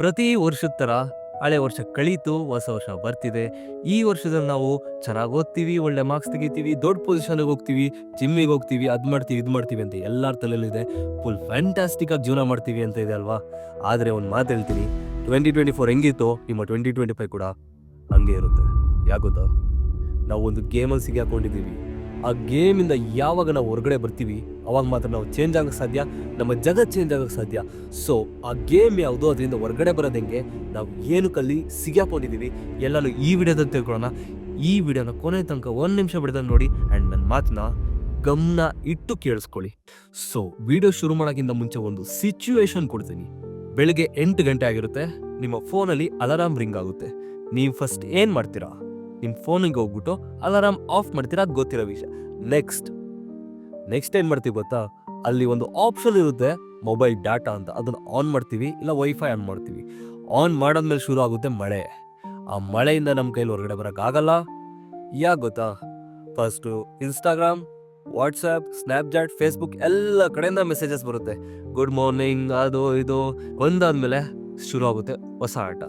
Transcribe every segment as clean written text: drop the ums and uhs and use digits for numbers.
ಪ್ರತಿ ವರ್ಷದ ಥರ ಹಳೆ ವರ್ಷ ಕಳೀತು, ಹೊಸ ವರ್ಷ ಬರ್ತಿದೆ. ಈ ವರ್ಷದಲ್ಲಿ ನಾವು ಚೆನ್ನಾಗಿ ಓದ್ತೀವಿ, ಒಳ್ಳೆ ಮಾರ್ಕ್ಸ್ ತೆಗಿತೀವಿ, ದೊಡ್ಡ ಪೊಸಿಷನ್ಗೆ ಹೋಗ್ತೀವಿ, ಜಿಮ್ಮಿಗೆ ಹೋಗ್ತೀವಿ, ಅದು ಮಾಡ್ತೀವಿ ಇದು ಮಾಡ್ತೀವಿ ಅಂತ ಎಲ್ಲರ ತಲೆಯಲ್ಲಿದೆ. ಫುಲ್ ಫ್ಯಾಂಟಾಸ್ಟಿಕ್ ಆಗಿ ಜೀವನ ಮಾಡ್ತೀವಿ ಅಂತ ಇದೆ ಅಲ್ವಾ. ಆದರೆ ಒಂದು ಮಾತು ಹೇಳ್ತೀನಿ, 2024 ಹೆಂಗಿತ್ತು ನಿಮ್ಮ 2025 ಕೂಡ ಹಂಗೆ ಇರುತ್ತೆ. ಯಾಕೆ ಗೊತ್ತಾ, ನಾವು ಒಂದು ಗೇಮಲ್ಲಿ ಸಿಗಾಕೊಂಡಿದ್ದೀವಿ. ಆ ಗೇಮಿಂದ ಯಾವಾಗ ನಾವು ಹೊರಗಡೆ ಬರ್ತೀವಿ ಅವಾಗ ಮಾತ್ರ ನಾವು ಚೇಂಜ್ ಆಗೋಕ್ಕೆ ಸಾಧ್ಯ, ನಮ್ಮ ಜಗತ್ತು ಚೇಂಜ್ ಆಗೋಕ್ಕೆ ಸಾಧ್ಯ. ಸೊ ಆ ಗೇಮ್ ಯಾವುದು, ಅದರಿಂದ ಹೊರಗಡೆ ಬರೋದು ಹೆಂಗೆ, ನಾವು ಏನಕ್ಕಲ್ಲಿ ಸಿಗಾಕೊಂಡಿದ್ದೀವಿ ಎಲ್ಲನೂ ಈ ವಿಡಿಯೋದಲ್ಲಿ ತಿಳ್ಕೊಳ್ಳೋಣ. ಈ ವಿಡಿಯೋನ ಕೊನೆ ತನಕ 1 ನಿಮಿಷ ಬಿಡೋದನ್ನು ನೋಡಿ ಆ್ಯಂಡ್ ನನ್ನ ಮಾತನ್ನ ಗಮನ ಇಟ್ಟು ಕೇಳಿಸ್ಕೊಳ್ಳಿ. ಸೊ ವಿಡಿಯೋ ಶುರು ಮಾಡೋಕ್ಕಿಂತ ಮುಂಚೆ ಒಂದು ಸಿಚುವೇಶನ್ ಕೊಡ್ತೀನಿ. ಬೆಳಿಗ್ಗೆ 8 ಗಂಟೆ ಆಗಿರುತ್ತೆ, ನಿಮ್ಮ ಫೋನಲ್ಲಿ ಅಲಾರಾಮ್ ರಿಂಗ್ ಆಗುತ್ತೆ. ನೀವು ಫಸ್ಟ್ ಏನು ಮಾಡ್ತೀರಾ, ನಿಮ್ಮ ಫೋನಿಗೆ ಹೋಗ್ಬಿಟ್ಟು ಅಲಾರಾಮ್ ಆಫ್ ಮಾಡ್ತೀರಾ, ಅದು ಗೊತ್ತಿರೋ ವಿಷಯ. ನೆಕ್ಸ್ಟ್ ಏನು ಮಾಡ್ತೀವಿ ಗೊತ್ತಾ, ಅಲ್ಲಿ ಒಂದು ಆಪ್ಷನ್ ಇರುತ್ತೆ ಮೊಬೈಲ್ ಡಾಟಾ ಅಂತ, ಅದನ್ನು ಆನ್ ಮಾಡ್ತೀವಿ, ಇಲ್ಲ ವೈಫೈ ಆನ್ ಮಾಡ್ತೀವಿ. ಆನ್ ಮಾಡಾದ್ಮೇಲೆ ಶುರು ಆಗುತ್ತೆ ಮಳೆ. ಆ ಮಳೆಯಿಂದ ನಮ್ಮ ಕೈಲಿ ಹೊರಗಡೆ ಬರೋಕ್ಕಾಗಲ್ಲ. ಯಾಕೆ ಗೊತ್ತಾ, first Instagram, WhatsApp, Snapchat, Facebook ಎಲ್ಲ ಕಡೆಯಿಂದ ಮೆಸೇಜಸ್ ಬರುತ್ತೆ. ಗುಡ್ ಮಾರ್ನಿಂಗ್, ಅದು ಇದು ಒಂದಾದ್ಮೇಲೆ ಶುರು ಆಗುತ್ತೆ ಹೊಸ ಆಟ.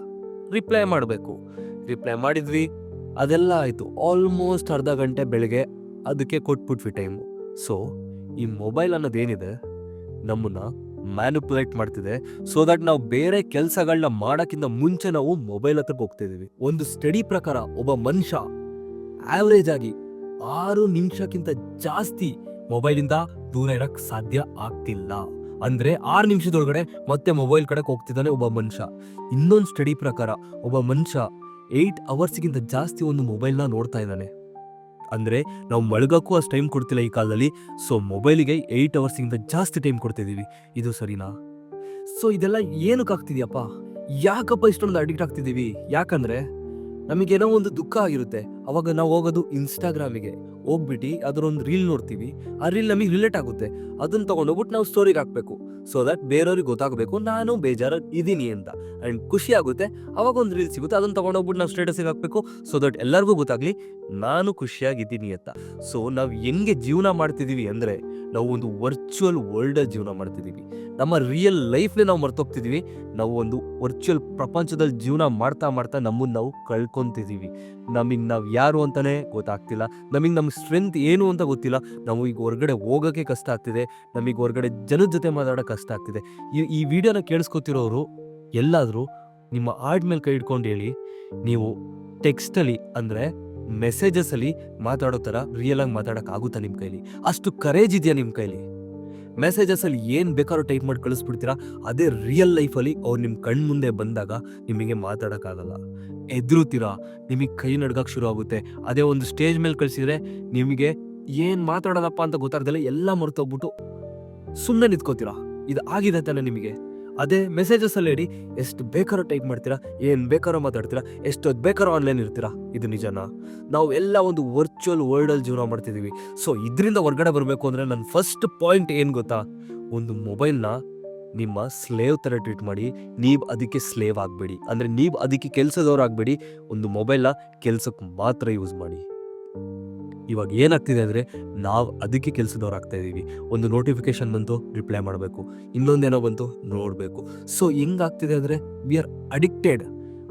ರಿಪ್ಲೈ ಮಾಡಿದ್ವಿ, ಅದೆಲ್ಲ ಆಯಿತು. ಆಲ್ಮೋಸ್ಟ್ ಅರ್ಧ ಗಂಟೆ ಬೆಳಗ್ಗೆ ಅದಕ್ಕೆ ಕೊಟ್ಬಿಟ್ವಿ ಟೈಮು. ಸೊ ಈ ಮೊಬೈಲ್ ಅನ್ನೋದೇನಿದೆ ನಮ್ಮನ್ನು ಮ್ಯಾನಿಪುಲೇಟ್ ಮಾಡ್ತಿದೆ. ಸೊ ದಟ್ ನಾವು ಬೇರೆ ಕೆಲಸಗಳನ್ನ ಮಾಡೋಕ್ಕಿಂತ ಮುಂಚೆ ನಾವು ಮೊಬೈಲ್ ಹತ್ರಕ್ಕೆ ಹೋಗ್ತಿದ್ದೀವಿ. ಒಂದು ಸ್ಟಡಿ ಪ್ರಕಾರ ಒಬ್ಬ ಮನುಷ್ಯ ಆವ್ರೇಜ್ ಆಗಿ 6 ನಿಮಿಷಕ್ಕಿಂತ ಜಾಸ್ತಿ ಮೊಬೈಲಿಂದ ದೂರ ಇರಕ್ಕೆ ಸಾಧ್ಯ ಆಗ್ತಿಲ್ಲ. ಅಂದರೆ 6 ನಿಮಿಷದೊಳಗಡೆ ಮತ್ತೆ ಮೊಬೈಲ್ ಕಡೆಗೆ ಹೋಗ್ತಿದ್ದಾನೆ ಒಬ್ಬ ಮನುಷ್ಯ. ಇನ್ನೊಂದು ಸ್ಟಡಿ ಪ್ರಕಾರ ಒಬ್ಬ ಮನುಷ್ಯ 8 ಅವರ್ಸ್ಗಿಂತ ಜಾಸ್ತಿ ಒಂದು ಮೊಬೈಲ್ನ ನೋಡ್ತಾ ಇದ್ದಾನೆ. ಅಂದರೆ ನಾವು ಮಲಗೋಕ್ಕೂ ಅಷ್ಟು ಟೈಮ್ ಕೊಡ್ತಿಲ್ಲ ಈ ಕಾಲದಲ್ಲಿ. ಸೊ ಮೊಬೈಲಿಗೆ 8 ಅವರ್ಸ್ಗಿಂತ ಜಾಸ್ತಿ ಟೈಮ್ ಕೊಡ್ತಿದ್ದೀವಿ. ಇದು ಸರಿನಾ? ಸೊ ಇದೆಲ್ಲ ಏನಕ್ಕೆ ಆಗ್ತಿದೆಯಪ್ಪ, ಯಾಕಪ್ಪ ಇಷ್ಟೊಂದು ಅಡಿಕ್ಟ್ ಆಗ್ತಿದ್ದೀವಿ? ಯಾಕಂದರೆ ನಮಗೇನೋ ಒಂದು ದುಃಖ ಆಗಿರುತ್ತೆ, ಅವಾಗ ನಾವು ಹೋಗೋದು ಇನ್ಸ್ಟಾಗ್ರಾಮಿಗೆ ಹೋಗ್ಬಿಟ್ಟು ಅದರೊಂದು ರೀಲ್ ನೋಡ್ತೀವಿ. ಆ ರೀಲ್ ನಮಗೆ ರಿಲೇಟ್ ಆಗುತ್ತೆ, ಅದನ್ನು ತೊಗೊಂಡೋಗ್ಬಿಟ್ಟು ನಾವು ಸ್ಟೋರಿಗೆ ಹಾಕಬೇಕು. ಸೊ ದಟ್ ಬೇರೆಯವ್ರಿಗೆ ಗೊತ್ತಾಗಬೇಕು ನಾನು ಬೇಜಾರು ಇದ್ದೀನಿ ಅಂತ. ಆ್ಯಂಡ್ ಖುಷಿ ಆಗುತ್ತೆ, ಅವಾಗ ಒಂದು ರೀಲ್ ಸಿಗುತ್ತೆ, ಅದನ್ನು ತೊಗೊಂಡೋಗ್ಬಿಟ್ಟು ನಾವು ಸ್ಟೇಟಸಿಗೆ ಹಾಕಬೇಕು. ಸೊ ದಟ್ ಎಲ್ಲರಿಗೂ ಗೊತ್ತಾಗಲಿ ನಾನು ಖುಷಿಯಾಗಿದ್ದೀನಿ ಅಂತ. ಸೊ ನಾವು ಹೆಂಗೆ ಜೀವನ ಮಾಡ್ತಿದ್ದೀವಿ ಅಂದರೆ, ನಾವು ಒಂದು ವರ್ಚುವಲ್ ವರ್ಲ್ಡಲ್ಲಿ ಜೀವನ ಮಾಡ್ತಿದ್ದೀವಿ. ನಮ್ಮ ರಿಯಲ್ ಲೈಫ್ನೇ ನಾವು ಮರ್ತೋಗ್ತಿದ್ದೀವಿ. ನಾವು ಒಂದು ವರ್ಚುವಲ್ ಪ್ರಪಂಚದಲ್ಲಿ ಜೀವನ ಮಾಡ್ತಾ ನಮ್ಮನ್ನು ನಾವು ಕಳ್ಕೊತಿದ್ದೀವಿ. ನಮಗೆ ನಾವು ಯಾರು ಅಂತಲೇ ಗೊತ್ತಾಗ್ತಿಲ್ಲ, ನಮಗೆ ನಮ್ಮ ಸ್ಟ್ರೆಂತ್ ಏನು ಅಂತ ಗೊತ್ತಿಲ್ಲ. ನಾವು ಈಗ ಹೊರಗಡೆ ಹೋಗೋಕ್ಕೆ ಕಷ್ಟ ಆಗ್ತಿದೆ, ನಮಗೆ ಹೊರಗಡೆ ಜನದ ಜೊತೆ ಮಾತಾಡೋಕ್ಕೆ ಕಷ್ಟ ಆಗ್ತಿದೆ. ಈ ವಿಡಿಯೋನ ಕೇಳಿಸ್ಕೊತಿರೋರು ಎಲ್ಲಾದರೂ ನಿಮ್ಮ ಹಾರ್ಟ್ ಮೇಲೆ ಕೈ ಹಿಡ್ಕೊಂಡು ಹೇಳಿ, ನೀವು ಟೆಕ್ಸ್ಟಲ್ಲಿ ಅಂದರೆ ಮೆಸೇಜಸಲ್ಲಿ ಮಾತಾಡೋ ಥರ ರಿಯಲಾಗಿ ಮಾತಾಡೋಕ್ಕಾಗುತ್ತಾ ನಿಮ್ಮ ಕೈಲಿ? ಅಷ್ಟು ಕರೇಜ್ ಇದೆಯಾ ನಿಮ್ಮ ಕೈಲಿ? ಮೆಸೇಜಸಲ್ಲಿ ಏನು ಬೇಕಾದ್ರೂ ಟೈಪ್ ಮಾಡಿ ಕಳಿಸ್ಬಿಡ್ತೀರಾ, ಅದೇ ರಿಯಲ್ ಲೈಫಲ್ಲಿ ಅವ್ರು ನಿಮ್ಮ ಕಣ್ಣು ಮುಂದೆ ಬಂದಾಗ ನಿಮಗೆ ಮಾತಾಡೋಕ್ಕಾಗಲ್ಲ, ಎದುರುತ್ತೀರಾ, ನಿಮಗೆ ಕೈ ನಡ್ಗಕ್ಕೆ ಶುರು ಆಗುತ್ತೆ. ಅದೇ ಒಂದು ಸ್ಟೇಜ್ ಮೇಲೆ ಕಳಿಸಿದ್ರೆ ನಿಮಗೆ ಏನು ಮಾತಾಡೋದಪ್ಪ ಅಂತ ಗೊತ್ತಾಗ್ದಲ್ಲ ಎಲ್ಲ ಮರ್ತೋಗ್ಬಿಟ್ಟು ಸುಮ್ಮನೆ ನಿಂತ್ಕೋತೀರಾ. ಇದು ಆಗಿದೆ ತಾನೆ ನಿಮಗೆ? ಅದೇ ಮೆಸೇಜಸಲ್ಲಿ ಹೇಳಿ, ಎಷ್ಟು ಬೇಕಾದ್ರೂ ಟೈಪ್ ಮಾಡ್ತೀರಾ, ಏನು ಬೇಕಾದ್ರೂ ಮಾತಾಡ್ತೀರಾ, ಎಷ್ಟೊತ್ತು ಬೇಕಾದ್ರೂ ಆನ್ಲೈನ್ ಇರ್ತೀರಾ. ಇದು ನಿಜನಾ? ನಾವು ಎಲ್ಲ ಒಂದು ವರ್ಚುವಲ್ ವರ್ಲ್ಡಲ್ಲಿ ಜೀವನ ಮಾಡ್ತಿದ್ದೀವಿ. ಸೊ ಇದರಿಂದ ಹೊರಗಡೆ ಬರಬೇಕು ಅಂದರೆ ನನ್ನ ಫಸ್ಟ್ ಪಾಯಿಂಟ್ ಏನು ಗೊತ್ತಾ, ಒಂದು ಮೊಬೈಲ್ನ ನಿಮ್ಮ ಸ್ಲೇವ್ ಥರ ಟ್ರೀಟ್ ಮಾಡಿ. ನೀವು ಅದಕ್ಕೆ ಸ್ಲೇವ್ ಆಗಬೇಡಿ, ಅಂದರೆ ನೀವು ಅದಕ್ಕೆ ಕೆಲಸದವ್ರು ಆಗಬೇಡಿ. ಒಂದು ಮೊಬೈಲ್ನ ಕೆಲಸಕ್ಕೆ ಮಾತ್ರ ಯೂಸ್ ಮಾಡಿ. ಇವಾಗ ಏನಾಗ್ತಿದೆ ಅಂದರೆ, ನಾವು ಅದಕ್ಕೆ ಕೆಲಸದವ್ರು ಆಗ್ತಾ ಇದ್ದೀವಿ. ಒಂದು ನೋಟಿಫಿಕೇಶನ್ ಬಂತು, ರಿಪ್ಲೈ ಮಾಡಬೇಕು, ಇನ್ನೊಂದೇನೋ ಬಂತು ನೋಡಬೇಕು. ಸೊ ಹೆಂಗಾಗ್ತಿದೆ ಅಂದರೆ, ವಿ ಆರ್ ಅಡಿಕ್ಟೆಡ್.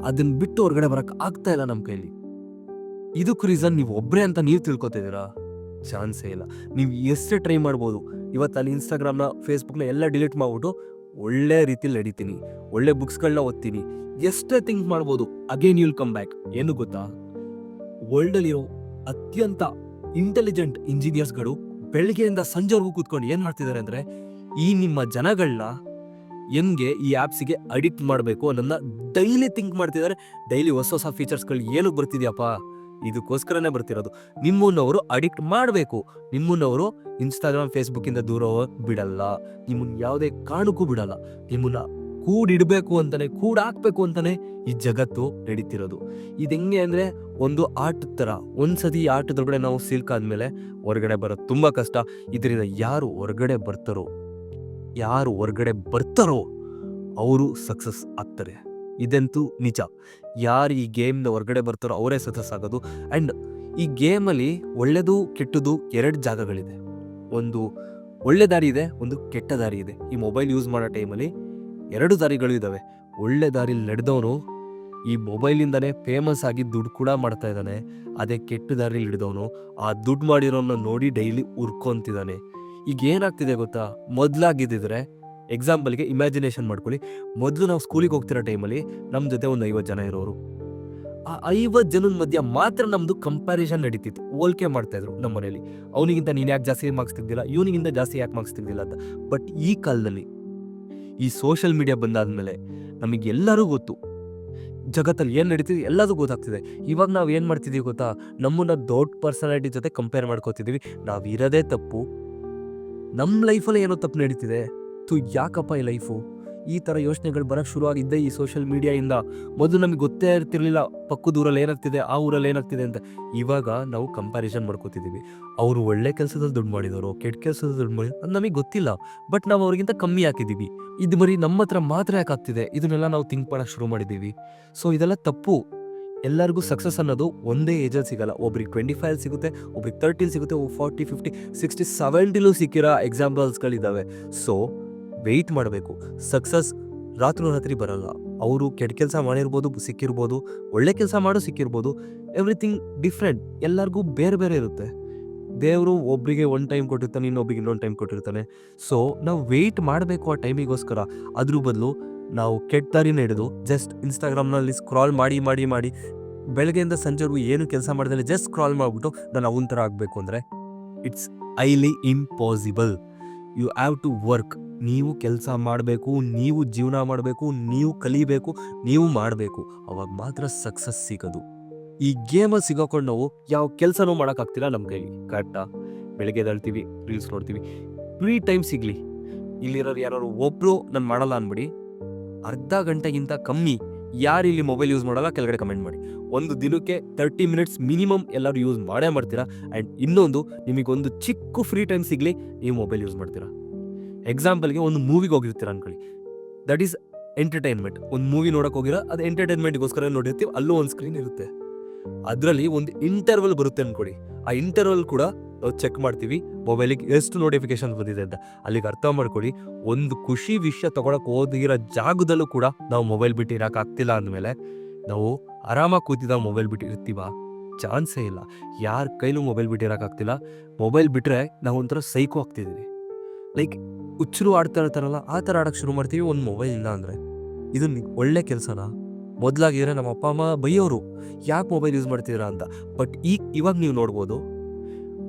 ಅದನ್ನು ಬಿಟ್ಟು ಹೊರಗಡೆ ಬರೋಕ್ಕೆ ಆಗ್ತಾ ಇಲ್ಲ ನಮ್ಮ ಕೈಲಿ. ಇದಕ್ಕೆ ರೀಸನ್ ನೀವು ಒಬ್ಬರೇ ಅಂತ ನೀವು ತಿಳ್ಕೊತಿದ್ದೀರಾ? ಚಾನ್ಸೇ ಇಲ್ಲ. ನೀವು ಎಷ್ಟೇ ಟ್ರೈ ಮಾಡ್ಬೋದು. ಇವತ್ತು ನಾನು ಇನ್ಸ್ಟಾಗ್ರಾಮ್ನ, ಫೇಸ್ಬುಕ್ನ ಎಲ್ಲ ಡಿಲೀಟ್ ಮಾಡಿಬಿಟ್ಟು ಒಳ್ಳೆ ರೀತಿಲಿ ನಡೀತೀನಿ, ಒಳ್ಳೆ ಬುಕ್ಸ್ಗಳನ್ನ ಓದ್ತೀನಿ, ಎಷ್ಟೇ ಥಿಂಕ್ ಮಾಡ್ಬೋದು. Again you'll come back. ಏನು ಗೊತ್ತಾ, ವರ್ಲ್ಡಲ್ಲಿರೋ ಅತ್ಯಂತ ಇಂಟೆಲಿಜೆಂಟ್ ಇಂಜಿನಿಯರ್ಸ್ಗಳು ಬೆಳಗ್ಗೆಯಿಂದ ಸಂಜೆವರೆಗೂ ಕೂತ್ಕೊಂಡು ಏನು ಮಾಡ್ತಿದ್ದಾರೆ ಅಂದರೆ, ಈ ನಿಮ್ಮ ಜನಗಳನ್ನ ಹೆಂಗೆ ಈ ಆ್ಯಪ್ಸಿಗೆ ಅಡಿಕ್ಟ್ ಮಾಡಬೇಕು ಅನ್ನೋದನ್ನ ಡೈಲಿ ಥಿಂಕ್ ಮಾಡ್ತಿದ್ದಾರೆ. ಡೈಲಿ ಹೊಸ ಫೀಚರ್ಸ್ಗಳು ಏನಕ್ಕೆ ಬರ್ತಿದೆಯಪ್ಪ, ಇದಕ್ಕೋಸ್ಕರನೇ ಬರ್ತಿರೋದು. ನಿಮ್ಮನ್ನವರು ಅಡಿಕ್ಟ್ ಮಾಡಬೇಕು. ನಿಮ್ಮನ್ನವರು ಇನ್ಸ್ಟಾಗ್ರಾಮ್, ಫೇಸ್ಬುಕ್ಕಿಂದ ದೂರ ಬಿಡಲ್ಲ, ನಿಮ್ಮನ್ನು ಯಾವುದೇ ಕಾರಣಕ್ಕೂ ಬಿಡಲ್ಲ. ನಿಮ್ಮನ್ನ ಕೂಡಿಡಬೇಕು ಅಂತಾನೆ, ಕೂಡಾಕ್ಬೇಕು ಅಂತಾನೆ ಈ ಜಗತ್ತು ನಡೀತಿರೋದು. ಇದು ಹೆಂಗೆ ಅಂದರೆ, ಒಂದು ಆಟದ ಥರ. ಒಂದ್ಸತಿ ಈ ಆಟದೊಳಗಡೆ ನಾವು ಸಿಲ್ಕಾದ್ಮೇಲೆ ಹೊರಗಡೆ ಬರೋದು ತುಂಬ ಕಷ್ಟ. ಇದರಿಂದ ಯಾರು ಹೊರಗಡೆ ಬರ್ತಾರೋ ಅವರು ಸಕ್ಸಸ್ ಆಗ್ತಾರೆ. ಇದಂತೂ ನಿಜ. ಯಾರು ಈ ಗೇಮ್ನ ಹೊರಗಡೆ ಬರ್ತಾರೋ ಅವರೇ ಸಕ್ಸಸ್ ಆಗೋದು. ಆ್ಯಂಡ್ ಈ ಗೇಮಲ್ಲಿ ಒಳ್ಳೆಯದು ಕೆಟ್ಟದ್ದು 2 ಜಾಗಗಳಿದೆ. ಒಂದು ಒಳ್ಳೆ ದಾರಿ ಇದೆ, ಒಂದು ಕೆಟ್ಟ ದಾರಿ ಇದೆ. ಈ ಮೊಬೈಲ್ ಯೂಸ್ ಮಾಡೋ ಟೈಮಲ್ಲಿ 2 ದಾರಿಗಳು ಇದ್ದಾವೆ. ಒಳ್ಳೆ ದಾರಿಲಿ ನಡೆದವನು ಈ ಮೊಬೈಲಿಂದನೇ ಫೇಮಸ್ ಆಗಿ ದುಡ್ಡು ಕೂಡ ಮಾಡ್ತಾ ಇದ್ದಾನೆ. ಅದೇ ಕೆಟ್ಟ ದಾರಿಲಿ ಹಿಡಿದವನು ಆ ದುಡ್ಡು ಮಾಡಿರೋನ್ನ ನೋಡಿ ಡೈಲಿ ಉರ್ಕೊಂತಿದ್ದಾನೆ. ಈಗ ಏನಾಗ್ತಿದೆ ಗೊತ್ತಾ, ಮೊದಲಾಗಿದ್ದಿದ್ರೆ ಎಕ್ಸಾಂಪಲ್ಗೆ ಇಮ್ಯಾಜಿನೇಷನ್ ಮಾಡ್ಕೊಳ್ಳಿ, ಮೊದಲು ನಾವು ಸ್ಕೂಲಿಗೆ ಹೋಗ್ತಿರೋ ಟೈಮಲ್ಲಿ ನಮ್ಮ ಜೊತೆ ಒಂದು 50 ಜನ ಇರೋರು. ಆ 50 ಜನದ ಮಧ್ಯ ಮಾತ್ರ ನಮ್ಮದು ಕಂಪ್ಯಾರಿಸನ್ ನಡೀತಿತ್ತು, ಹೋಲಿಕೆ ಮಾಡ್ತಾ ಇದ್ರು ನಮ್ಮ ಮನೇಲಿ. ಅವನಿಗಿಂತ ನೀನು ಯಾಕೆ ಜಾಸ್ತಿ ಮಾರ್ಕ್ಸ್ ತೆಗ್ದಿಲ್ಲ, ಇವನಿಗಿಂತ ಜಾಸ್ತಿ ಯಾಕೆ ಮಾರ್ಕ್ಸ್ ತೆಗ್ದಿಲ್ಲ ಅಂತ. ಬಟ್ ಈ ಕಾಲದಲ್ಲಿ ಈ ಸೋಷಿಯಲ್ ಮೀಡಿಯಾ ಬಂದಾದ್ಮೇಲೆ ನಮಗೆ ಎಲ್ಲರೂ ಗೊತ್ತು, ಜಗತ್ತಲ್ಲಿ ಏನು ನಡೀತಿದೆ ಎಲ್ಲದೂ ಗೊತ್ತಾಗ್ತಿದೆ. ಇವಾಗ ನಾವು ಏನು ಮಾಡ್ತಿದ್ದೀವಿ ಗೊತ್ತಾ, ನಮ್ಮನ್ನ ದೊಡ್ಡ ಪರ್ಸನಾಲಿಟಿ ಜೊತೆ ಕಂಪೇರ್ ಮಾಡ್ಕೋತಿದ್ದೀವಿ. ನಾವು ಇರೋದೇ ತಪ್ಪು, ನಮ್ಮ ಲೈಫಲ್ಲಿ ಏನೋ ತಪ್ಪು ನಡೀತಿದೆ. ಯಾಕಪ್ಪ ಈ ಲೈಫು, ಈ ಥರ ಯೋಚನೆಗಳು ಬರೋಕ್ಕೆ ಶುರುವಾಗಿದ್ದೆ ಈ ಸೋಷಿಯಲ್ ಮೀಡಿಯಾಯಿಂದ. ಮೊದಲು ನಮಗೆ ಗೊತ್ತೇ ಇರ್ತಿರ್ಲಿಲ್ಲ ಪಕ್ಕದ ಊರಲ್ಲಿ ಏನಾಗ್ತಿದೆ, ಆ ಊರಲ್ಲಿ ಏನಾಗ್ತಿದೆ ಅಂತ. ಇವಾಗ ನಾವು ಕಂಪ್ಯಾರಿಸನ್ ಮಾಡ್ಕೋತಿದ್ದೀವಿ. ಅವರು ಒಳ್ಳೆ ಕೆಲಸದಲ್ಲಿ ದುಡ್ಡು ಮಾಡಿದವರು, ಕೆಟ್ಟ ಕೆಲಸದಲ್ಲಿ ದುಡ್ಡು ಮಾಡಿದ್ರು, ಅದು ನಮಗೆ ಗೊತ್ತಿಲ್ಲ. ಬಟ್ ನಾವು ಅವ್ರಿಗಿಂತ ಕಮ್ಮಿ ಹಾಕಿದ್ದೀವಿ. ಇದು ಬರೀ ನಮ್ಮ ಹತ್ರ ಮಾತ್ರ ಯಾಕೆ ಆಗ್ತಿದೆ, ಇದನ್ನೆಲ್ಲ ನಾವು ಥಿಂಕ್ ಮಾಡೋಕ್ಕೆ ಶುರು ಮಾಡಿದ್ದೀವಿ. ಸೊ ಇದೆಲ್ಲ ತಪ್ಪು. ಎಲ್ಲರಿಗೂ ಸಕ್ಸಸ್ ಅನ್ನೋದು ಒಂದೇ ಏಜಲ್ಲಿ ಸಿಗಲ್ಲ. ಒಬ್ರಿಗೆ 25 ಸಿಗುತ್ತೆ, ಒಬ್ರಿಗೆ 30 ಸಿಗುತ್ತೆ, 40, 50, 60, 70 ಸಿಕ್ಕಿರೋ ಎಕ್ಸಾಂಪಲ್ಸ್ಗಳಿದ್ದಾವೆ. ಸೊ ವೆಯ್ಟ್ ಮಾಡಬೇಕು. ಸಕ್ಸಸ್ ರಾತ್ರಿ ಬರಲ್ಲ. ಅವರು ಕೆಟ್ಟ ಕೆಲಸ ಮಾಡಿರ್ಬೋದು, ಸಿಕ್ಕಿರ್ಬೋದು, ಒಳ್ಳೆ ಕೆಲಸ ಮಾಡೋ ಸಿಕ್ಕಿರ್ಬೋದು. ಎವ್ರಿಥಿಂಗ್ ಡಿಫ್ರೆಂಟ್, ಎಲ್ಲರಿಗೂ ಬೇರೆ ಬೇರೆ ಇರುತ್ತೆ. ದೇವರು ಒಬ್ಬರಿಗೆ ಒಂದು ಟೈಮ್ ಕೊಟ್ಟಿರ್ತಾನೆ, ಇನ್ನೊಬ್ರಿಗೆ ಇನ್ನೊಂದು ಟೈಮ್ ಕೊಟ್ಟಿರ್ತಾನೆ. ಸೊ ನಾವು ವೆಯ್ಟ್ ಮಾಡಬೇಕು ಆ ಟೈಮಿಗೋಸ್ಕರ. ಅದ್ರ ಬದಲು ನಾವು ಕೆಟ್ಟ ದಾರಿನ ಹಿಡಿದು ಜಸ್ಟ್ ಇನ್ಸ್ಟಾಗ್ರಾಮ್ನಲ್ಲಿ ಸ್ಕ್ರಾಲ್ ಮಾಡಿ ಮಾಡಿ ಮಾಡಿ ಬೆಳಗ್ಗೆಯಿಂದ ಸಂಜೆವರೆಗೂ ಏನು ಕೆಲಸ ಮಾಡಿದ್ರೆ ಜಸ್ಟ್ ಸ್ಕ್ರಾಲ್ ಮಾಡಿಬಿಟ್ಟು ನಾನು ಅವನ ಥರ ಆಗಬೇಕು ಅಂದರೆ it's highly impossible. You have to work. ನೀವು ಕೆಲಸ ಮಾಡಬೇಕು, ನೀವು ಜೀವನ ಮಾಡಬೇಕು, ನೀವು ಕಲಿಬೇಕು, ನೀವು ಮಾಡಬೇಕು. ಅವಾಗ ಮಾತ್ರ ಸಕ್ಸಸ್ ಸಿಗೋದು. ಈ ಗೇಮಲ್ಲಿ ಸಿಗಾಕೊಂಡು ನಾವು ಯಾವ ಕೆಲಸನೂ ಮಾಡೋಕ್ಕಾಗ್ತಿಲ್ಲ ನಮ್ಮ ಕೈಲಿ. ಕರೆಕ್ಟಾ? ಬೆಳಗ್ಗೆ ಎದ್ದೇಳ್ತೀವಿ, ರೀಲ್ಸ್ ನೋಡ್ತೀವಿ, ಫ್ರೀ ಟೈಮ್ ಸಿಗಲಿ. ಇಲ್ಲಿರೋರು ಯಾರು ಒಬ್ಬರು ನಾನು ಮಾಡಲ್ಲ ಅಂದ್ಬಿಡಿ, ಅರ್ಧ ಗಂಟೆಗಿಂತ ಕಮ್ಮಿ ಯಾರು ಇಲ್ಲಿ ಮೊಬೈಲ್ ಯೂಸ್ ಮಾಡಲ್ಲ ಕೆಳಗಡೆ ಕಮೆಂಟ್ ಮಾಡಿ. ಒಂದು ದಿನಕ್ಕೆ 30 ಮಿನಿಟ್ಸ್ ಮಿನಿಮಮ್ ಎಲ್ಲರೂ ಯೂಸ್ ಮಾಡೇ ಮಾಡ್ತೀರಾ. ಆ್ಯಂಡ್ ಇನ್ನೊಂದು, ನಿಮಗೊಂದು ಚಿಕ್ಕ ಫ್ರೀ ಟೈಮ್ ಸಿಗಲಿ, ನೀವು ಮೊಬೈಲ್ ಯೂಸ್ ಮಾಡ್ತೀರಾ. ಎಕ್ಸಾಂಪಲ್ಗೆ ಒಂದು ಮೂವಿಗೆ ಹೋಗಿರ್ತೀರ ಅನ್ಕೊಳ್ಳಿ, ದಟ್ ಈಸ್ ಎಂಟರ್ಟೈನ್ಮೆಂಟ್. ಒಂದು ಮೂವಿ ನೋಡೋಕೆ ಹೋಗಿರೋ ಅದು ಎಂಟರ್ಟೈನ್ಮೆಂಟ್ಗೋಸ್ಕರ ನೋಡಿರ್ತೀವಿ. ಅಲ್ಲೂ ಒಂದು ಸ್ಕ್ರೀನ್ ಇರುತ್ತೆ, ಅದರಲ್ಲಿ ಒಂದು ಇಂಟರ್ವಲ್ ಬರುತ್ತೆ ಅನ್ಕೊಳ್ಳಿ. ಆ ಇಂಟರ್ವಲ್ ಕೂಡ ನಾವು ಚೆಕ್ ಮಾಡ್ತೀವಿ, ಮೊಬೈಲಿಗೆ ಎಷ್ಟು ನೋಟಿಫಿಕೇಶನ್ ಬಂದಿದೆ ಅಂತ. ಅಲ್ಲಿಗೆ ಅರ್ಥ ಮಾಡ್ಕೊಳ್ಳಿ, ಒಂದು ಖುಷಿ ವಿಷಯ ತೊಗೊಳಕ್ಕೆ ಹೋಗಿರೋ ಜಾಗದಲ್ಲೂ ಕೂಡ ನಾವು ಮೊಬೈಲ್ ಬಿಟ್ಟು ಇರೋಕ್ಕಾಗ್ತಿಲ್ಲ ಅಂದಮೇಲೆ ನಾವು ಆರಾಮಾಗಿ ಕೂತಿದ್ದಾಗ ಮೊಬೈಲ್ ಬಿಟ್ಟು ಇರ್ತೀವ? ಚಾನ್ಸೇ ಇಲ್ಲ. ಯಾರ ಕೈಲೂ ಮೊಬೈಲ್ ಬಿಟ್ಟು ಇರೋಕ್ಕಾಗ್ತಿಲ್ಲ. ಮೊಬೈಲ್ ಬಿಟ್ಟರೆ ನಾವು ಒಂಥರ ಸೈಕೋ ಆಗ್ತಿದ್ದೀವಿ. ಲೈಕ್ ಹುಚ್ಚರು ಆಡ್ತಾ ಇರ್ತಾರಲ್ಲ, ಆ ಥರ ಆಡೋಕ್ಕೆ ಶುರು ಮಾಡ್ತೀವಿ ಒಂದು ಮೊಬೈಲ್ ಇಲ್ಲ ಅಂದರೆ. ಇದು ಒಳ್ಳೆ ಕೆಲಸನಾ? ಮೊದಲಾಗಿದ್ರೆ ನಮ್ಮ ಅಪ್ಪ ಅಮ್ಮ ಬೈಯೋರು, ಯಾಕೆ ಮೊಬೈಲ್ ಯೂಸ್ ಮಾಡ್ತಿದ್ದೀರಾ ಅಂತ. ಬಟ್ ಇವಾಗ ನೀವು ನೋಡ್ಬೋದು,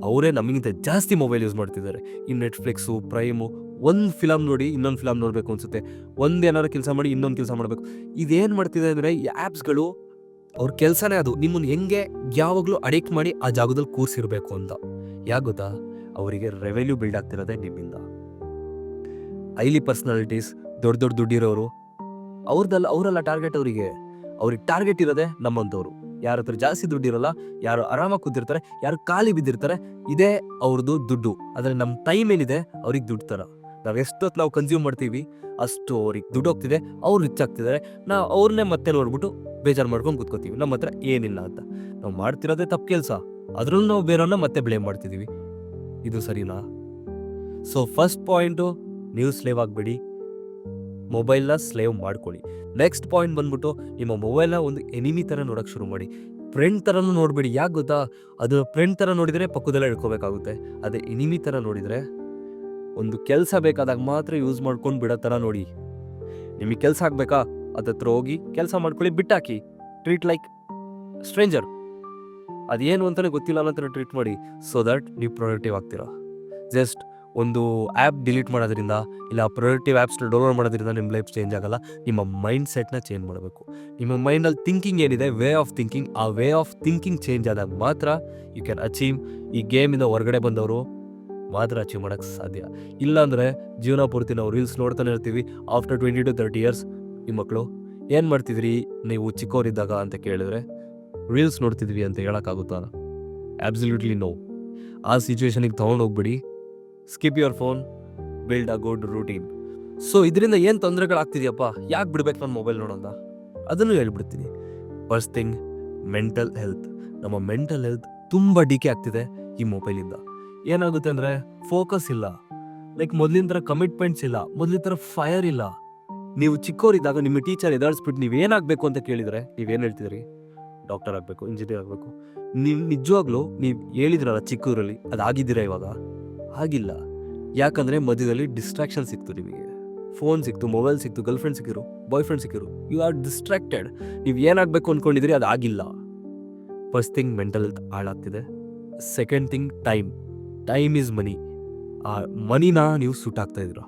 ಅವರೇ ನಮಗಿಂತ ಜಾಸ್ತಿ ಮೊಬೈಲ್ ಯೂಸ್ ಮಾಡ್ತಿದ್ದಾರೆ. ಈ ನೆಟ್ಫ್ಲಿಕ್ಸು, ಪ್ರೈಮು, ಒಂದು ಫಿಲಮ್ ನೋಡಿ ಇನ್ನೊಂದು ಫಿಲಮ್ ನೋಡಬೇಕು ಅನಿಸುತ್ತೆ, ಏನಾದ್ರು ಕೆಲಸ ಮಾಡಿ ಇನ್ನೊಂದು ಕೆಲಸ ಮಾಡಬೇಕು. ಇದೇನು ಮಾಡ್ತಿದೆ ಅಂದರೆ ಈ ಆ್ಯಪ್ಸ್ಗಳು ಅವ್ರ ಕೆಲಸನೇ ಅದು, ನಿಮ್ಮನ್ನು ಹೆಂಗೆ ಯಾವಾಗಲೂ ಅಡಿಕ್ಟ್ ಮಾಡಿ ಆ ಜಾಗದಲ್ಲಿ ಕೂರಿಸಿರ್ಬೇಕು ಅಂತ. ಯಾಕೆ ಗೊತ್ತಾ? ಅವರಿಗೆ ರೆವೆನ್ಯೂ ಬಿಲ್ಡ್ ಆಗ್ತಿರೋದೇ ನಿಮ್ಮಿಂದ. ಹೈಲಿ ಪರ್ಸ್ನಾಲಿಟೀಸ್, ದೊಡ್ಡ ದೊಡ್ಡ ದುಡ್ಡಿರೋರು, ಅವರೆಲ್ಲ ಟಾರ್ಗೆಟ್. ಅವ್ರಿಗೆ ಟಾರ್ಗೆಟ್ ಇರೋದೇ ನಮ್ಮಂಥವ್ರು. ಯಾರ ಹತ್ರ ಜಾಸ್ತಿ ದುಡ್ಡಿರಲ್ಲ, ಯಾರು ಆರಾಮಾಗಿ ಕೂತಿರ್ತಾರೆ, ಯಾರು ಖಾಲಿ ಬಿದ್ದಿರ್ತಾರೆ, ಇದೇ ಅವ್ರದ್ದು ದುಡ್ಡು. ಆದರೆ ನಮ್ಮ ಟೈಮ್ ಏನಿದೆ ಅವ್ರಿಗೆ ದುಡ್ಡು ಥರ. ನಾವು ಕನ್ಸ್ಯೂಮ್ ಮಾಡ್ತೀವಿ ಅಷ್ಟು ಅವ್ರಿಗೆ ದುಡ್ಡು ಹೋಗ್ತಿದೆ, ಅವ್ರು ರಿಚ್ ಆಗ್ತಿದ್ದಾರೆ. ನಾವು ಅವ್ರನ್ನೇ ಮತ್ತೆ ನೋಡ್ಬಿಟ್ಟು ಬೇಜಾರು ಮಾಡ್ಕೊಂಡು ಕೂತ್ಕೋತೀವಿ, ನಮ್ಮ ಹತ್ರ ಏನಿಲ್ಲ ಅಂತ. ನಾವು ಮಾಡ್ತಿರೋದೇ ತಪ್ಪು ಕೆಲಸ, ಅದರಲ್ಲೂ ನಾವು ಬೇರೆಯವ್ರನ್ನ ಮತ್ತೆ ಬ್ಲೇಮ್ ಮಾಡ್ತಿದ್ದೀವಿ. ಇದು ಸರಿನಾ? ಸೊ ಫಸ್ಟ್ ಪಾಯಿಂಟು, ನೀವು ಸ್ಲೇವ್ ಆಗಬೇಡಿ, ಮೊಬೈಲ್ನ ಸ್ಲೇವ್ ಮಾಡ್ಕೊಳ್ಳಿ. ನೆಕ್ಸ್ಟ್ ಪಾಯಿಂಟ್ ಬಂದ್ಬಿಟ್ಟು, ನಿಮ್ಮ ಮೊಬೈಲ್ನ ಒಂದು ಎನಿಮಿ ಥರ ನೋಡೋಕ್ಕೆ ಶುರು ಮಾಡಿ. ಫ್ರೆಂಡ್ ಥರನೂ ನೋಡಬೇಡಿ. ಯಾಕೆ ಗೊತ್ತಾ? ಅದು ಫ್ರೆಂಡ್ ಥರ ನೋಡಿದರೆ ಪಕ್ಕದಲ್ಲೇ ಇಟ್ಕೋಬೇಕಾಗುತ್ತೆ. ಅದೇ ಎನಿಮಿ ಥರ ನೋಡಿದರೆ ಒಂದು ಕೆಲಸ ಬೇಕಾದಾಗ ಮಾತ್ರ ಯೂಸ್ ಮಾಡ್ಕೊಂಡು ಬಿಡೋ ಥರ ನೋಡಿ. ನಿಮಗೆ ಕೆಲಸ ಆಗಬೇಕಾ, ಅದತ್ರ ಹೋಗಿ ಕೆಲಸ ಮಾಡ್ಕೊಳ್ಳಿ, ಬಿಟ್ಟಾಕಿ. Treat like stranger. ಅದೇನು ಅಂತಲೇ ಗೊತ್ತಿಲ್ಲ ಅನ್ನೋ ಥರ ಟ್ರೀಟ್ ಮಾಡಿ, ಸೊ ದಟ್ ನೀವು ಪ್ರೊಡಕ್ಟಿವ್ ಆಗ್ತೀರಾ. ಜಸ್ಟ್ ಒಂದು ಆ್ಯಪ್ ಡಿಲೀಟ್ ಮಾಡೋದ್ರಿಂದ, ಇಲ್ಲ ಪ್ರೊಡಕ್ಟಿವ್ ಆ್ಯಪ್ಸ್ನ ಡೌನ್ಲೋಡ್ ಮಾಡೋದ್ರಿಂದ ನಿಮ್ಮ ಲೈಫ್ ಚೇಂಜ್ ಆಗಲ್ಲ. ನಿಮ್ಮ ಮೈಂಡ್ ಸೆಟ್ನ ಚೇಂಜ್ ಮಾಡಬೇಕು. ನಿಮ್ಮ ಮೈಂಡಲ್ಲಿ ಥಿಂಕಿಂಗ್ ಏನಿದೆ, ವೇ ಆಫ್ ಥಿಂಕಿಂಗ್, ಆ ವೇ ಆಫ್ ಥಿಂಕಿಂಗ್ ಚೇಂಜ್ ಆದಾಗ ಮಾತ್ರ ಯು ಕ್ಯಾನ್ ಅಚೀವ್. ಈ ಗೇಮಿಂದ ಹೊರಗಡೆ ಬಂದವರು ಮಾತ್ರ ಅಚೀವ್ ಮಾಡೋಕ್ಕೆ ಸಾಧ್ಯ. ಇಲ್ಲಾಂದರೆ ಜೀವನ ಪೂರ್ತಿ ನಾವು ರೀಲ್ಸ್ ನೋಡ್ತಾನೆ ಇರ್ತೀವಿ. ಆಫ್ಟರ್ 20 to 30 years ಈ ಮಕ್ಕಳು ಏನು ಮಾಡ್ತಿದ್ರಿ ನೀವು ಚಿಕ್ಕವರಿದ್ದಾಗ ಅಂತ ಕೇಳಿದ್ರೆ, ರೀಲ್ಸ್ ನೋಡ್ತಿದ್ವಿ ಅಂತ ಹೇಳೋಕ್ಕಾಗುತ್ತಾ? Absolutely no. ಆ ಸಿಚುವೇಶನಿಗೆ ತೊಗೊಂಡೋಗ್ಬಿಡಿ. Skip your phone, build a good routine. So ಇದರಿಂದ ಏನು ತೊಂದರೆಗಳಾಗ್ತಿದೆಯಪ್ಪ, ಯಾಕೆ ಬಿಡ್ಬೇಕು ನಾನು ಮೊಬೈಲ್ ನೋಡೋದ, ಅದನ್ನು ಹೇಳ್ಬಿಡ್ತೀನಿ. First thing, mental health. ನಮ್ಮ ಮೆಂಟಲ್ ಹೆಲ್ತ್ ತುಂಬ ಡಿಕೆ ಆಗ್ತಿದೆ ಈ ಮೊಬೈಲಿಂದ. ಏನಾಗುತ್ತೆ ಅಂದರೆ ಫೋಕಸ್ ಇಲ್ಲ, ಲೈಕ್ ಮೊದಲಿನ ಥರ ಕಮಿಟ್ಮೆಂಟ್ಸ್ ಇಲ್ಲ, ಮೊದಲಿನ ಥರ ಫೈರ್ ಇಲ್ಲ. ನೀವು ಚಿಕ್ಕವರಿದ್ದಾಗ ನಿಮ್ಮ ಟೀಚರ್ ಎದಾಳಿಸ್ಬಿಟ್ಟು ನೀವೇನಾಗಬೇಕು ಅಂತ ಕೇಳಿದರೆ ನೀವೇನು ಹೇಳ್ತಿದ್ರಿ? ಡಾಕ್ಟರ್ ಆಗಬೇಕು, ಇಂಜಿನಿಯರ್ ಆಗಬೇಕು. ನೀವು ನಿಜವಾಗ್ಲೂ ನೀವು ಹೇಳಿದ್ರಲ್ಲ ಚಿಕ್ಕೂರಲ್ಲಿ, ಅದಾಗಿದ್ದೀರಾ ಇವಾಗ? ಆಗಿಲ್ಲ. ಯಾಕಂದರೆ ಮಧ್ಯದಲ್ಲಿ ಡಿಸ್ಟ್ರಾಕ್ಷನ್ ಸಿಕ್ತು ನಿಮಗೆ. ಫೋನ್ ಸಿಕ್ತು, ಮೊಬೈಲ್ ಸಿಕ್ತು, ಗರ್ಲ್ ಫ್ರೆಂಡ್ ಸಿಕ್ಕಿರು, ಬಾಯ್ ಫ್ರೆಂಡ್ ಸಿಕ್ಕಿರು. You are distracted. ನೀವು ಏನಾಗಬೇಕು ಅಂದ್ಕೊಂಡಿದ್ರಿ ಅದಾಗಿಲ್ಲ. ಫಸ್ಟ್ ಥಿಂಗ್ ಮೆಂಟಲ್ ಹೆಲ್ತ್ ಹಾಳಾಗ್ತಿದೆ. Second thing time is money. ಆ ಮನಿನ ನೀವು ಸುಟ್ಟಾಗ್ತಾ ಇದ್ದೀರಾ.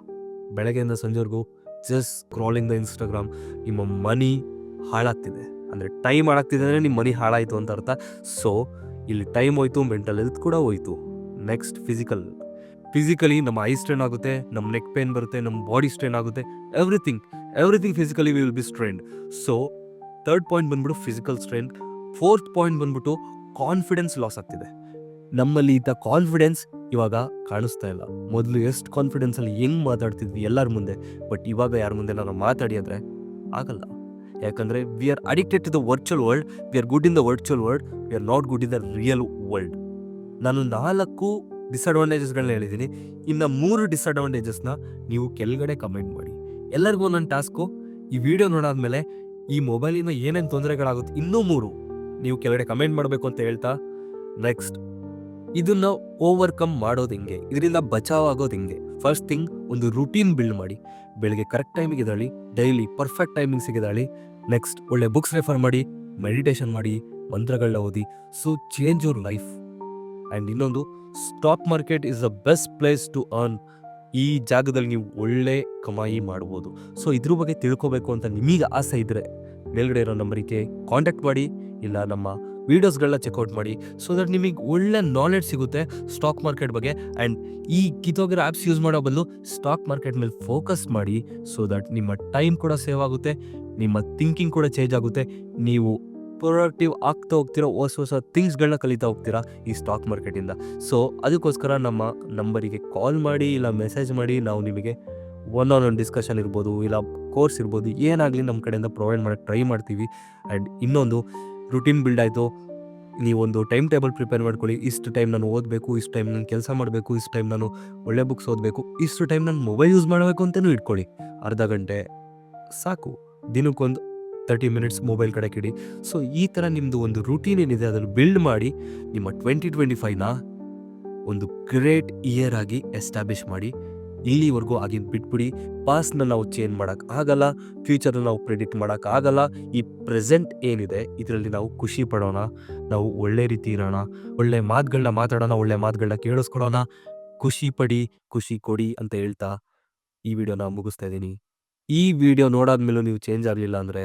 ಬೆಳಗ್ಗೆಯಿಂದ ಸಂಜೆವರೆಗೂ ಜಸ್ಟ್ ಸ್ಕ್ರಾಲಿಂಗ್ ದ ಇನ್ಸ್ಟಾಗ್ರಾಮ್. ನಿಮ್ಮ ಮನಿ ಹಾಳಾಗ್ತಿದೆ. ಅಂದರೆ ಟೈಮ್ ಹಾಳಾಗ್ತಿದೆ ಅಂದರೆ ನಿಮ್ಮ ಮನಿ ಹಾಳಾಯಿತು ಅಂತ ಅರ್ಥ. ಸೊ ಇಲ್ಲಿ ಟೈಮ್ ಹೋಯ್ತು, ಮೆಂಟಲ್ ಹೆಲ್ತ್ ಕೂಡ ಹೋಯ್ತು. ನೆಕ್ಸ್ಟ್ ಫಿಸಿಕಲಿ ನಮ್ಮ ಐ ಸ್ಟ್ರೇನ್ ಆಗುತ್ತೆ, ನಮ್ಮ ನೆಕ್ ಪೇನ್ ಬರುತ್ತೆ, ನಮ್ಮ ಬಾಡಿ ಸ್ಟ್ರೇನ್ ಆಗುತ್ತೆ. Everything physically will be strained. So third point ಬಂದ್ಬಿಟ್ಟು ಫಿಸಿಕಲ್ ಸ್ಟ್ರೇನ್. ಫೋರ್ತ್ ಪಾಯಿಂಟ್ ಬಂದ್ಬಿಟ್ಟು ಕಾನ್ಫಿಡೆನ್ಸ್ ಲಾಸ್ ಆಗ್ತಿದೆ. ನಮ್ಮಲ್ಲಿ ಇದ್ದ ಕಾನ್ಫಿಡೆನ್ಸ್ ಇವಾಗ ಕಾಣಿಸ್ತಾ ಇಲ್ಲ. ಮೊದಲು ಎಷ್ಟು ಕಾನ್ಫಿಡೆನ್ಸಲ್ಲಿ ಹೆಂಗೆ ಮಾತಾಡ್ತಿದ್ವಿ ಎಲ್ಲರ ಮುಂದೆ, ಬಟ್ ಇವಾಗ ಯಾರ ಮುಂದೆ ನಾನು ಮಾತಾಡಿ ಅಂದರೆ ಆಗಲ್ಲ. ಯಾಕಂದರೆ we are addicted to the virtual world. We are good in the virtual world, we are not good in the real world. ನಾನು 4 ಡಿಸ್ಅಡ್ವಾಂಟೇಜಸ್ಗಳನ್ನ ಹೇಳಿದ್ದೀನಿ. ಇನ್ನು 3 ಡಿಸ್ಅಡ್ವಾಂಟೇಜಸ್ನ ನೀವು ಕೆಳಗಡೆ ಕಮೆಂಟ್ ಮಾಡಿ. ಎಲ್ಲರಿಗೂ ನನ್ನ ಟಾಸ್ಕು, ಈ ವಿಡಿಯೋ ನೋಡಾದ್ಮೇಲೆ ಈ ಮೊಬೈಲಿಂದ ಏನೇನು ತೊಂದರೆಗಳಾಗುತ್ತೆ ಇನ್ನೂ 3 ನೀವು ಕೆಳಗಡೆ ಕಮೆಂಟ್ ಮಾಡಬೇಕು ಅಂತ ಹೇಳ್ತಾ, ನೆಕ್ಸ್ಟ್ ಇದನ್ನ ಓವರ್ಕಮ್ ಮಾಡೋದು ಹೆಂಗೆ, ಇದರಿಂದ ಬಚಾವ್ ಆಗೋದು ಹೆಂಗೆ? ಫಸ್ಟ್ ಥಿಂಗ್, ಒಂದು ರೂಟೀನ್ ಬಿಲ್ಡ್ ಮಾಡಿ. ಬೆಳಿಗ್ಗೆ ಕರೆಕ್ಟ್ ಟೈಮಿಗೆ ಎದ್ದೇಳಿ, ಡೈಲಿ ಪರ್ಫೆಕ್ಟ್ ಟೈಮಿಂಗ್ಸಿಗೆ ಎದ್ದೇಳಿ. ನೆಕ್ಸ್ಟ್ ಒಳ್ಳೆ ಬುಕ್ಸ್ ರೆಫರ್ ಮಾಡಿ, ಮೆಡಿಟೇಷನ್ ಮಾಡಿ, ಮಂತ್ರಗಳನ್ನ ಓದಿ. So change your life. And ಇನ್ನೊಂದು, stock market is the best place to earn. ಈ ಜಾಗದಲ್ಲಿ ನೀವು ಒಳ್ಳೆ ಕಮಾಯಿ ಮಾಡ್ಬೋದು. ಸೊ ಇದ್ರ ಬಗ್ಗೆ ತಿಳ್ಕೊಬೇಕು ಅಂತ ನಿಮಗೆ ಆಸೆ ಇದ್ದರೆ ಮೇಲ್ಗಡೆ ಇರೋ ನಂಬರಿಗೆ ಕಾಂಟ್ಯಾಕ್ಟ್ ಮಾಡಿ, ಇಲ್ಲ ನಮ್ಮ ವೀಡಿಯೋಸ್ಗಳನ್ನ ಚೆಕ್ಔಟ್ ಮಾಡಿ. ಸೊ ದಟ್ ನಿಮಗೆ ಒಳ್ಳೆ ನಾಲೆಡ್ಜ್ ಸಿಗುತ್ತೆ ಸ್ಟಾಕ್ ಮಾರ್ಕೆಟ್ ಬಗ್ಗೆ. ಆ್ಯಂಡ್ ಈ ಕಿತ್ತೋಗಿರೋ ಆ್ಯಪ್ಸ್ ಯೂಸ್ ಮಾಡೋ ಬದಲು ಸ್ಟಾಕ್ ಮಾರ್ಕೆಟ್ ಮೇಲೆ ಫೋಕಸ್ ಮಾಡಿ. ಸೊ ದಟ್ ನಿಮ್ಮ ಟೈಮ್ ಕೂಡ ಸೇವ್ ಆಗುತ್ತೆ, ನಿಮ್ಮ ಥಿಂಕಿಂಗ್ ಕೂಡ ಚೇಂಜ್ ಆಗುತ್ತೆ. ನೀವು ಪ್ರೊಡಕ್ಟಿವ್ ಆಗ್ತಾ ಹೋಗ್ತೀರಾ, ಹೊಸ ಥಿಂಗ್ಸ್ಗಳನ್ನ ಕಲಿತಾ ಹೋಗ್ತೀರಾ ಈ ಸ್ಟಾಕ್ ಮಾರ್ಕೆಟಿಂದ. ಸೊ ಅದಕ್ಕೋಸ್ಕರ ನಮ್ಮ ನಂಬರಿಗೆ ಕಾಲ್ ಮಾಡಿ, ಇಲ್ಲ ಮೆಸೇಜ್ ಮಾಡಿ. ನಾವು ನಿಮಗೆ ಒನ್ ಡಿಸ್ಕಷನ್ ಇರ್ಬೋದು, ಇಲ್ಲ ಕೋರ್ಸ್ ಇರ್ಬೋದು, ಏನಾಗಲಿ ನಮ್ಮ ಕಡೆಯಿಂದ ಪ್ರೊವೈಡ್ ಮಾಡೋಕ್ಕೆ ಟ್ರೈ ಮಾಡ್ತೀವಿ. ಆ್ಯಂಡ್ ಇನ್ನೊಂದು, ರೂಟೀನ್ ಬಿಲ್ಡ್ ಆಯಿತು, ನೀವೊಂದು ಟೈಮ್ ಟೇಬಲ್ ಪ್ರಿಪೇರ್ ಮಾಡ್ಕೊಳ್ಳಿ. ಇಷ್ಟು ಟೈಮ್ ನಾನು ಓದಬೇಕು, ಇಷ್ಟು ಟೈಮ್ ನಾನು ಕೆಲಸ ಮಾಡಬೇಕು, ಇಷ್ಟು ಟೈಮ್ ನಾನು ಒಳ್ಳೆ ಬುಕ್ಸ್ ಓದಬೇಕು, ಇಷ್ಟು ಟೈಮ್ ನಾನು ಮೊಬೈಲ್ ಯೂಸ್ ಮಾಡಬೇಕು ಅಂತಲೂ ಇಟ್ಕೊಳ್ಳಿ. ಅರ್ಧ ಗಂಟೆ ಸಾಕು, ದಿನಕ್ಕೊಂದು 30 ಮಿನಿಟ್ಸ್ ಮೊಬೈಲ್ ಕಡೆ ಕಿಡಿ. ಸೊ ಈ ಥರ ನಿಮ್ಮದು ಒಂದು ರೂಟೀನ್ ಏನಿದೆ ಅದನ್ನು ಬಿಲ್ಡ್ ಮಾಡಿ ನಿಮ್ಮ 2025ನ ಒಂದು ಗ್ರೇಟ್ ಇಯರ್ ಆಗಿ ಎಸ್ಟಾಬ್ಲಿಷ್ ಮಾಡಿ. ಇಲ್ಲಿವರೆಗೂ ಆಗಿದ್ದು ಬಿಟ್ಬಿಡಿ. ಪಾಸ್ಟ್ನ ನಾವು ಚೇಂಜ್ ಮಾಡೋಕ್ಕಾಗಲ್ಲ, ಫ್ಯೂಚರ್ನ ನಾವು ಪ್ರಿಡಿಕ್ಟ್ ಮಾಡೋಕ್ಕಾಗಲ್ಲ. ಈ ಪ್ರೆಸೆಂಟ್ ಏನಿದೆ ಇದರಲ್ಲಿ ನಾವು ಖುಷಿ ಪಡೋಣ, ನಾವು ಒಳ್ಳೆ ರೀತಿ ಇರೋಣ, ಒಳ್ಳೆ ಮಾತುಗಳನ್ನ ಮಾತಾಡೋಣ, ಒಳ್ಳೆ ಮಾತುಗಳನ್ನ ಕೇಳಿಸ್ಕೊಡೋಣ. ಖುಷಿ ಪಡಿ, ಖುಷಿ ಕೊಡಿ ಅಂತ ಹೇಳ್ತಾ ಈ ವಿಡಿಯೋನ ಮುಗಿಸ್ತಾ ಇದ್ದೀನಿ. ಈ ವಿಡಿಯೋ ನೋಡಾದ್ಮೇಲೂ ನೀವು ಚೇಂಜ್ ಆಗಲಿಲ್ಲ ಅಂದರೆ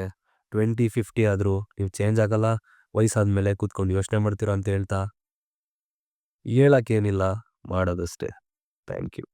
2050 ಆದರೂ ನೀವು ಚೇಂಜ್ ಆಗಲ್ಲ. ವಯಸ್ಸಾದ್ಮೇಲೆ ಕೂತ್ಕೊಂಡು ಯೋಚನೆ ಮಾಡ್ತೀರಾ ಅಂತ ಹೇಳ್ತಾ, ಹೇಳೋಕ್ಕೇನಿಲ್ಲ, ಮಾಡೋದಷ್ಟೇ. Thank you.